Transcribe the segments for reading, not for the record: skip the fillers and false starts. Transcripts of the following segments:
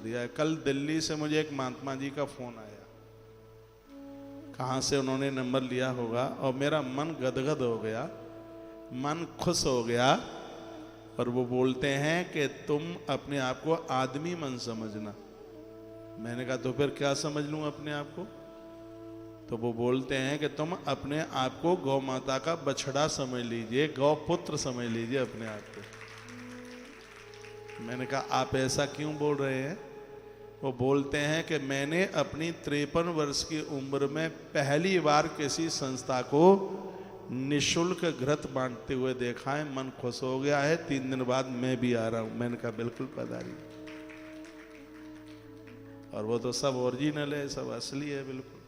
दिया है। कल दिल्ली से मुझे एक महात्मा जी का फोन आया, कहाँ से उन्होंने नंबर लिया होगा, और मेरा मन गदगद हो गया, मन खुश हो गया। और वो बोलते हैं कि तुम अपने आप को आदमी मन समझना। मैंने कहा तो फिर क्या समझ लूं अपने आप को? तो वो बोलते हैं कि तुम अपने आप को गौ माता का बछड़ा समझ लीजिए, गौ पुत्र समझ लीजिए अपने आप को। मैंने कहा आप ऐसा क्यों बोल रहे हैं? वो बोलते हैं कि मैंने अपनी 53 वर्ष की उम्र में पहली बार किसी संस्था को निशुल्क घृत बांटते हुए देखा है, मन खुश हो गया है, 3 दिन बाद मैं भी आ रहा हूं। मैंने कहा बिल्कुल पधारिए। और वो तो सब ओरिजिनल है, सब असली है बिल्कुल।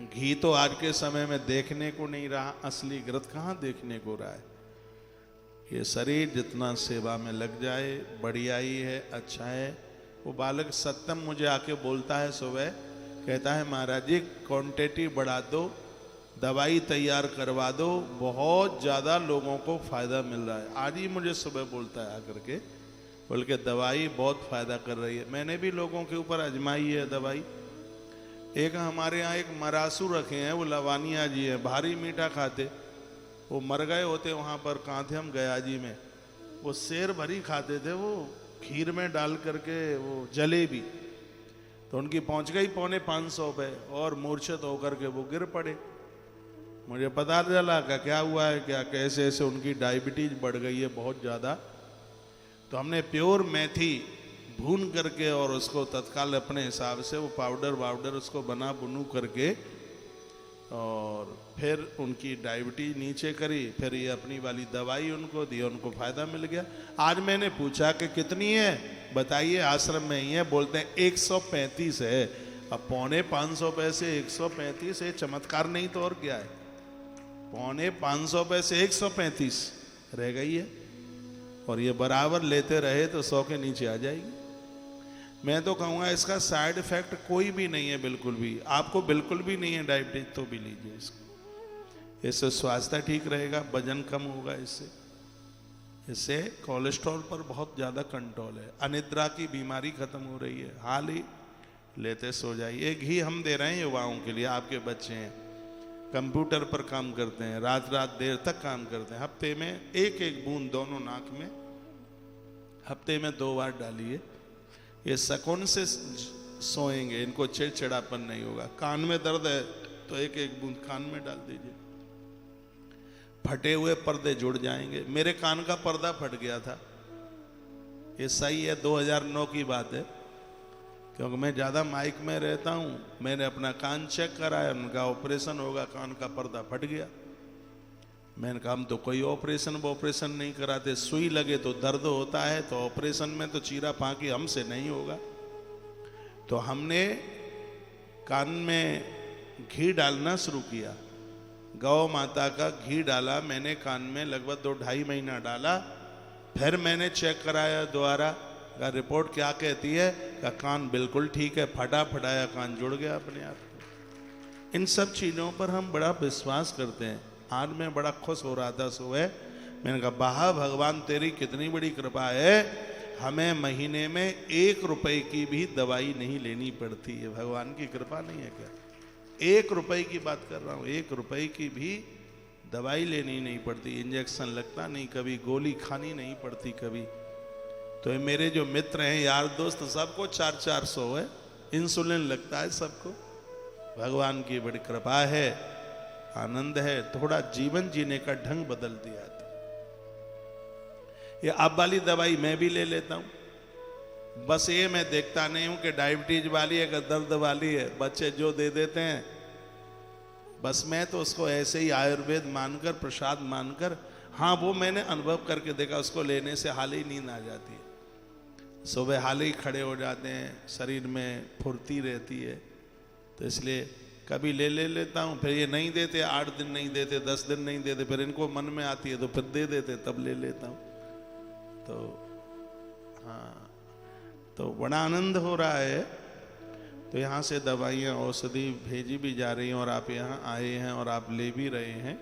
घी तो आज के समय में देखने को नहीं रहा, असली घृत कहाँ देखने को रहा है। ये शरीर जितना सेवा में लग जाए बढ़िया ही है, अच्छा है। वो बालक सत्यम मुझे आके बोलता है सुबह, कहता है महाराज जी क्वांटिटी बढ़ा दो, दवाई तैयार करवा दो, बहुत ज़्यादा लोगों को फ़ायदा मिल रहा है। आज ही मुझे सुबह बोलता है आकर के, बोल के दवाई बहुत फ़ायदा कर रही है। मैंने भी लोगों के ऊपर आजमाई है दवाई। एक हमारे यहाँ एक मरासू रखे हैं, वो लवानिया जी है, भारी मीठा खाते। वो मर गए होते वहाँ पर, कहाँ थे हम, गया जी में। वो शेर भरी खाते थे, वो खीर में डाल करके वो जलेबी। तो उनकी पहुँच गई 450 पे, और मूर्छित होकर के वो गिर पड़े। मुझे पता चला क्या हुआ है, क्या कैसे ऐसे उनकी डायबिटीज बढ़ गई है बहुत ज़्यादा। तो हमने प्योर मेथी भून करके और उसको तत्काल अपने हिसाब से वो पाउडर उसको बना बुनू करके, और फिर उनकी डायबिटीज नीचे करी। फिर ये अपनी वाली दवाई उनको दी, उनको फ़ायदा मिल गया। आज मैंने पूछा कि कितनी है, बताइए, आश्रम में ही है। बोलते हैं 135 है। अब 450 पैसे 135 है, चमत्कार नहीं तो और क्या है। 450 पैसे 135 रह गई है, और ये बराबर लेते रहे तो 100 के नीचे आ जाएगी। मैं तो कहूँगा इसका साइड इफेक्ट कोई भी नहीं है, बिल्कुल भी। आपको बिल्कुल भी नहीं है डायबिटीज तो भी लीजिए इसको। इससे स्वास्थ्य ठीक रहेगा, वजन कम होगा इससे कोलेस्ट्रॉल पर बहुत ज़्यादा कंट्रोल है। अनिद्रा की बीमारी खत्म हो रही है, हाल ही लेते सो जाइए। घी हम दे रहे हैं युवाओं के लिए, आपके बच्चे हैं, कंप्यूटर पर काम करते हैं, रात रात देर तक काम करते हैं। हफ्ते में एक एक बूंद दोनों नाक में, हफ्ते में 2 बार डालिए। ये सुकून से सोएंगे, इनको चिड़चिड़ापन नहीं होगा। कान में दर्द है तो एक एक बूंद कान में डाल दीजिए, फटे हुए पर्दे जुड़ जाएंगे। मेरे कान का पर्दा फट गया था, ये सही है 2009 की बात है, क्योंकि मैं ज़्यादा माइक में रहता हूँ। मैंने अपना कान चेक कराया, उनका ऑपरेशन होगा, कान का पर्दा फट गया। मैंने कहा हम तो कोई ऑपरेशन नहीं कराते, सुई लगे तो दर्द होता है, तो ऑपरेशन में तो चीरा फांकी हमसे नहीं होगा। तो हमने कान में घी डालना शुरू किया, गौ माता का घी डाला मैंने कान में, लगभग 2-2.5 महीना डाला। फिर मैंने चेक कराया दोबारा, का रिपोर्ट क्या कहती है, का कान बिल्कुल ठीक है, फटा फटाया कान जुड़ गया अपने आप। इन सब चीज़ों पर हम बड़ा विश्वास करते हैं। आज मैं बड़ा खुश हो रहा था सुबह, मैंने कहा वाह भगवान तेरी कितनी बड़ी कृपा है, हमें महीने में 1 रुपए की भी दवाई नहीं लेनी पड़ती है। भगवान की कृपा नहीं है क्या? 1 रुपए की बात कर रहा हूँ, 1 रुपए की भी दवाई लेनी नहीं पड़ती, इंजेक्शन लगता नहीं कभी, गोली खानी नहीं पड़ती कभी। तो मेरे जो मित्र हैं, यार दोस्त, सबको 400-400 है, इंसुलिन लगता है सबको। भगवान की बड़ी कृपा है, आनंद है, थोड़ा जीवन जीने का ढंग बदल दिया था। ये अब वाली दवाई मैं भी ले लेता हूं, बस ये मैं देखता नहीं हूं कि डायबिटीज वाली है कि दर्द वाली है, बच्चे जो दे देते हैं बस मैं तो उसको ऐसे ही आयुर्वेद मानकर, प्रसाद मानकर, हाँ वो मैंने अनुभव करके देखा, उसको लेने से हाल ही नींद आ जाती है, सुबह हाल ही खड़े हो जाते हैं, शरीर में फुर्ती रहती है। तो इसलिए कभी ले लेता हूँ, फिर ये नहीं देते, 8 दिन नहीं देते, 10 दिन नहीं देते, फिर इनको मन में आती है तो फिर दे देते, तब ले लेता हूँ। तो हाँ, तो बड़ा आनंद हो रहा है। तो यहाँ से दवाइयाँ, औषधि भेजी भी जा रही हैं, और आप यहाँ आए हैं और आप ले भी रहे हैं।